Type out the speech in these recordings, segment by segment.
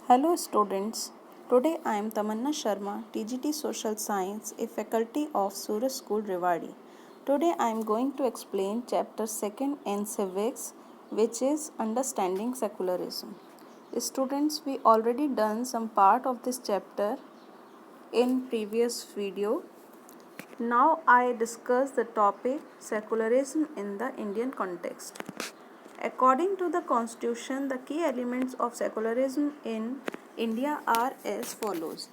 Hello students, today I am Tamanna Sharma, TGT Social Science, a faculty of Suraj School Rewari. Today I am going to explain chapter 2nd in civics, which is understanding secularism. Students, we already done some part of this chapter in previous video. Now I discuss the topic secularism in the Indian context. According to the Constitution, the key elements of secularism in India are as follows.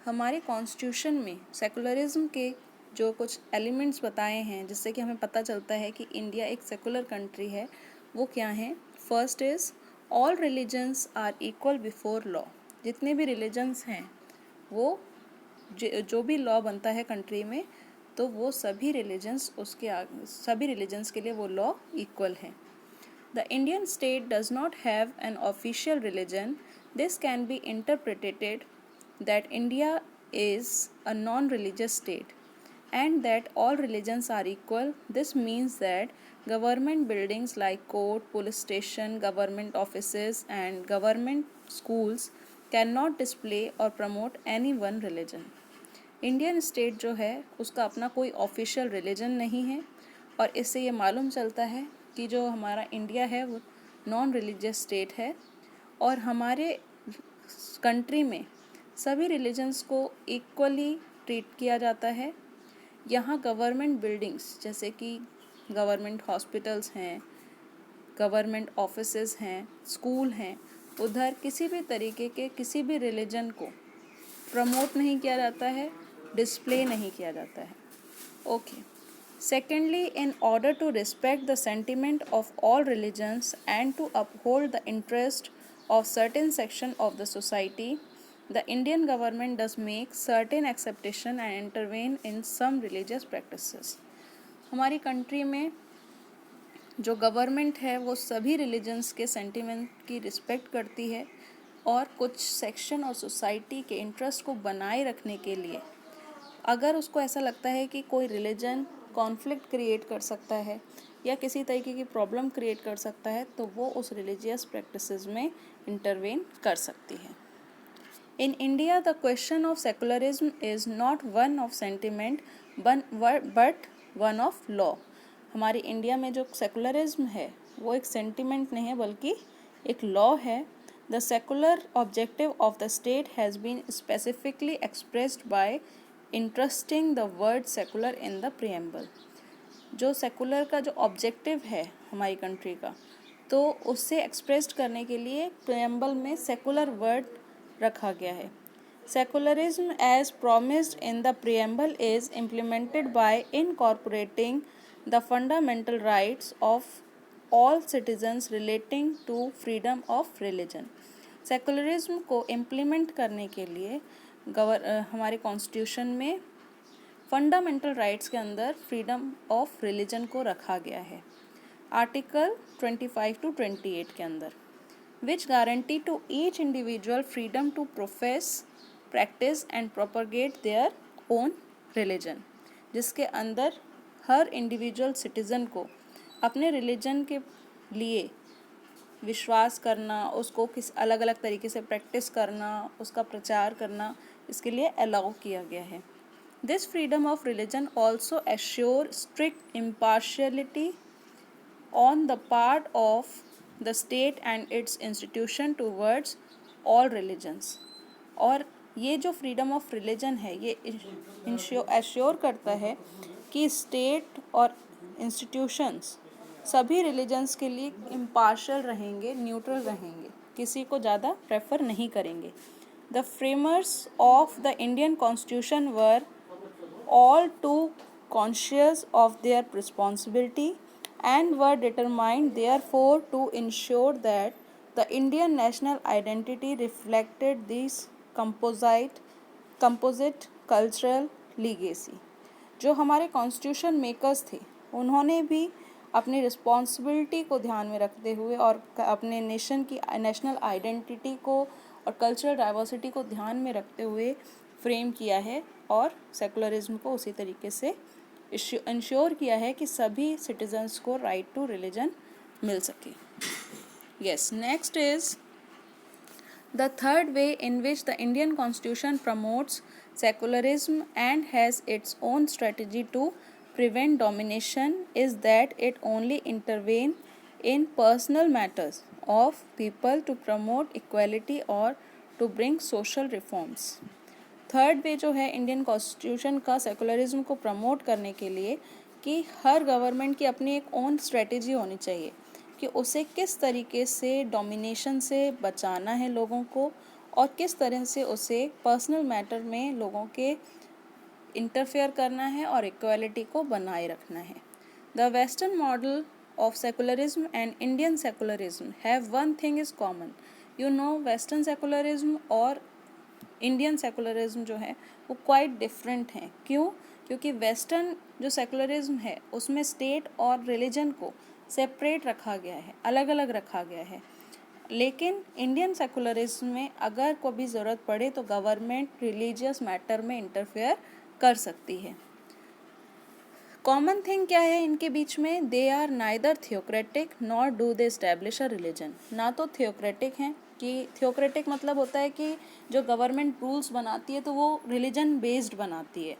हमारे constitution में secularism के जो कुछ elements बताए हैं जिससे कि हमें पता चलता है कि इंडिया एक सेकुलर कंट्री है, वो क्या हैं? First is all religions are equal before law. जितने भी रिलीजन्स हैं वो जो भी लॉ बनता है कंट्री में तो वो सभी रिलीजन्स सभी रिलीजन्स के लिए वो लॉ इक्वल है. The Indian state does not have an official religion. This can be interpreted that India is a non religious state and that all religions are equal. This means that government buildings like court, police station, government offices and government schools cannot display or promote any one religion. Indian state जो है उसका अपना कोई official religion नहीं है और इससे ये मालूम चलता है कि जो हमारा इंडिया है वो नॉन रिलीजियस स्टेट है और हमारे कंट्री में सभी रिलीजन्स को इक्वली ट्रीट किया जाता है. यहाँ गवर्नमेंट बिल्डिंग्स जैसे कि गवर्नमेंट हॉस्पिटल्स हैं, गवर्नमेंट ऑफिसेज हैं, स्कूल हैं, उधर किसी भी तरीके के किसी भी रिलीजन को प्रमोट नहीं किया जाता है, डिस्प्ले नहीं किया जाता है. Okay. Secondly, in order to respect the sentiment of all religions and to uphold the interest of certain section of the society, the Indian government does make certain exception and intervene in some religious practices. हमारी country में जो government है वो सभी religions के sentiment की respect करती है और कुछ सेक्शन और सोसाइटी के इंटरेस्ट को बनाए रखने के लिए अगर उसको ऐसा लगता है कि कोई रिलीजन कॉन्फ्लिक्ट क्रिएट कर सकता है या किसी तरीके की प्रॉब्लम क्रिएट कर सकता है तो वो उस रिलीजियस प्रैक्टिसेस में इंटरवेन कर सकती है. In India the question of secularism is not one of sentiment but one of law. हमारी इंडिया में जो सेकुलरिज्म है वो एक सेंटिमेंट नहीं है बल्कि एक लॉ है. The secular objective of the state has been specifically expressed by interesting the word secular in the preamble. जो सेकुलर का जो ऑब्जेक्टिव है हमारी कंट्री का तो उससे एक्सप्रेस्ड करने के लिए प्रीएम्बल में सेकुलर वर्ड रखा गया है. Secularism as promised in the preamble is implemented by incorporating the fundamental rights of all citizens relating to freedom of religion. Secularism को इम्प्लीमेंट करने के लिए हमारे कॉन्स्टिट्यूशन में फंडामेंटल राइट्स के अंदर फ्रीडम ऑफ रिलीजन को रखा गया है. आर्टिकल 25 to 28 के अंदर which guarantee to each individual freedom to profess, practice and propagate their own religion, जिसके अंदर हर इंडिविजुअल सिटीज़न को अपने रिलीजन के लिए विश्वास करना, उसको किस अलग अलग तरीके से प्रैक्टिस करना, उसका प्रचार करना, इसके लिए अलाउ किया गया है. This freedom of religion also assure strict impartiality on the part of the state and its institution towards all religions. और ये जो फ्रीडम ऑफ रिलीजन है ये एश्योर करता है कि स्टेट और इंस्टीट्यूशंस सभी रिलीजन्स के लिए इम्पार्शियल रहेंगे, न्यूट्रल रहेंगे, किसी को ज़्यादा प्रेफर नहीं करेंगे. The framers of the Indian constitution were all too conscious of their responsibility and were determined therefore to ensure that the Indian national identity reflected this composite cultural legacy. जो हमारे constitution makers थे उन्होंने भी अपनी responsibility को ध्यान में रखते हुए और अपने नेशन की नेशनल आइडेंटिटी को और कल्चरल डाइवर्सिटी को ध्यान में रखते हुए फ्रेम किया है और सेकुलरिज्म को उसी तरीके से इंश्योर किया है कि सभी सिटीजन्स को राइट टू रिलीजन मिल सके. Yes, next is The third way in which the Indian Constitution promotes secularism and has its own strategy to prevent domination is that it only intervenes in personal matters of people to promote equality or to bring social reforms. Third way जो है Indian constitution का secularism को promote करने के लिए कि हर government की अपनी एक ओन स्ट्रेटेजी होनी चाहिए कि उसे किस तरीके से डोमिनेशन से बचाना है लोगों को और किस तरह से उसे पर्सनल मैटर में लोगों के इंटरफेयर करना है और इक्वालिटी को बनाए रखना है. The western model of secularism and Indian secularism have one thing is common. You know western secularism और इंडियन सेकुलरिज्म जो है वो क्वाइट डिफरेंट हैं. क्यों? क्योंकि वेस्टर्न जो सेकुलरिज्म है उसमें स्टेट और रिलीजन को सेपरेट रखा गया है, अलग अलग रखा गया है. लेकिन इंडियन सेकुलरिज्म में अगर कभी ज़रूरत पड़े तो गवर्नमेंट रिलीजियस मैटर में इंटरफेयर कर सकती है. कॉमन थिंग क्या है इनके बीच में? They are neither theocratic nor do they establish a religion. ना तो थियोक्रेटिक हैं कि थियोक्रेटिक मतलब होता है कि जो गवर्नमेंट रूल्स बनाती है तो वो रिलीजन बेस्ड बनाती है,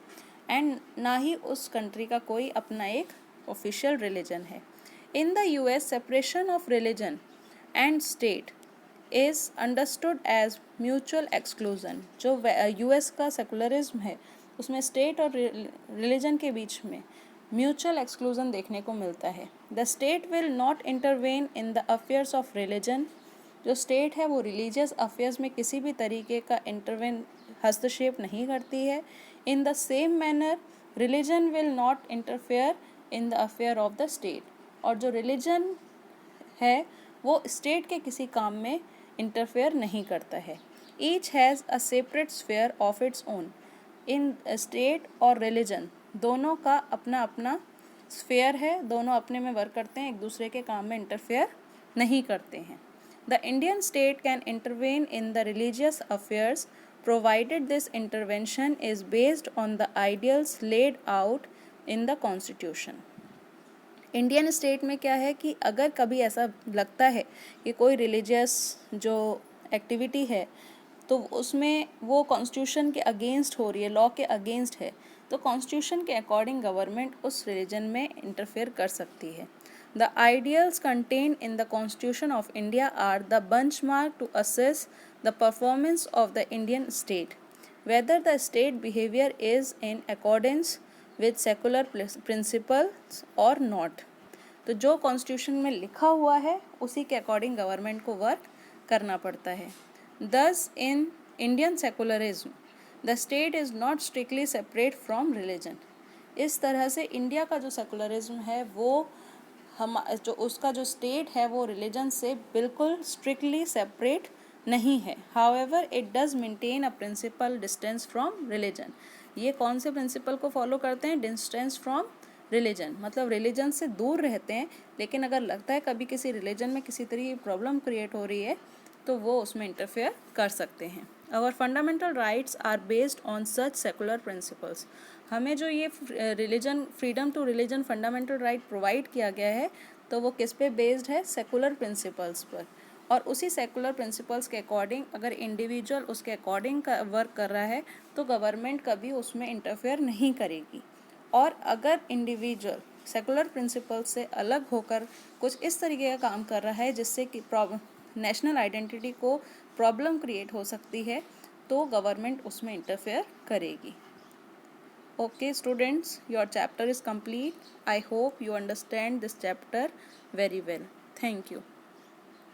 एंड ना ही उस कंट्री का कोई अपना एक ऑफिशियल रिलीजन है. In the US separation of religion and state is understood as mutual exclusion. जो यूएस का सेकुलरिज्म है उसमें स्टेट और रिलीजन के बीच में म्यूचुअल एक्सक्लूजन देखने को मिलता है. The state will not intervene in the affairs of religion. जो स्टेट है वो रिलीजियस अफेयर्स में किसी भी तरीके का हस्तक्षेप नहीं करती है. In the same manner religion will not interfere in the affair of the state. और जो रिलीजन है वो स्टेट के किसी काम में इंटरफेयर नहीं करता है. Each has a separate sphere of its own. In state और रिलीजन दोनों का अपना अपना स्फेयर है, दोनों अपने में वर्क करते हैं, एक दूसरे के काम में इंटरफेयर नहीं करते हैं. The Indian state can intervene in the religious affairs provided this intervention is based on the ideals laid out in the constitution. Indian state में क्या है कि अगर कभी ऐसा लगता है कि कोई रिलीजियस जो एक्टिविटी है तो उसमें वो कॉन्स्टिट्यूशन के अगेंस्ट हो रही है, लॉ के अगेंस्ट है, तो कॉन्स्टिट्यूशन के अकॉर्डिंग गवर्नमेंट उस रिलीजन में इंटरफेयर कर सकती है. The ideals contained in the Constitution of India are the benchmark to assess the performance of the Indian state, whether the state behavior is in accordance with secular principles or not. तो जो constitution में लिखा हुआ है उसी के according government को work करना पड़ता है. Thus, in Indian secularism, the state is not strictly separate from religion. इस तरह से इंडिया का जो सेकुलरिज्म है वो जो उसका जो स्टेट है वो रिलीजन से बिल्कुल स्ट्रिक्टली सेपरेट नहीं है. However it does maintain a principle distance from religion. ये कौन से प्रिंसिपल को फॉलो करते हैं? डिस्टेंस फ्रॉम रिलीजन, मतलब रिलीजन से दूर रहते हैं, लेकिन अगर लगता है कभी किसी रिलीजन में किसी तरह की प्रॉब्लम क्रिएट हो रही है तो वो उसमें इंटरफेयर कर सकते हैं. Our fundamental rights are based on such secular principles. हमें जो ये religion freedom to religion fundamental right provide किया गया है तो वो किस पे बेस्ड है? सेकुलर प्रिंसिपल्स पर. और उसी सेकुलर प्रिंसिपल्स के अकॉर्डिंग अगर इंडिविजुअल उसके अकॉर्डिंग का वर्क कर रहा है तो गवर्नमेंट कभी उसमें इंटरफेयर नहीं करेगी. और अगर इंडिविजुअल सेकुलर प्रिंसिपल से अलग होकर कुछ इस तरीके का काम कर रहा है जिससे कि नेशनल आइडेंटिटी को प्रॉब्लम क्रिएट हो सकती है तो गवर्नमेंट उसमें इंटरफेयर करेगी. Okay students, your chapter is complete. I hope you understand this chapter very well. Thank you.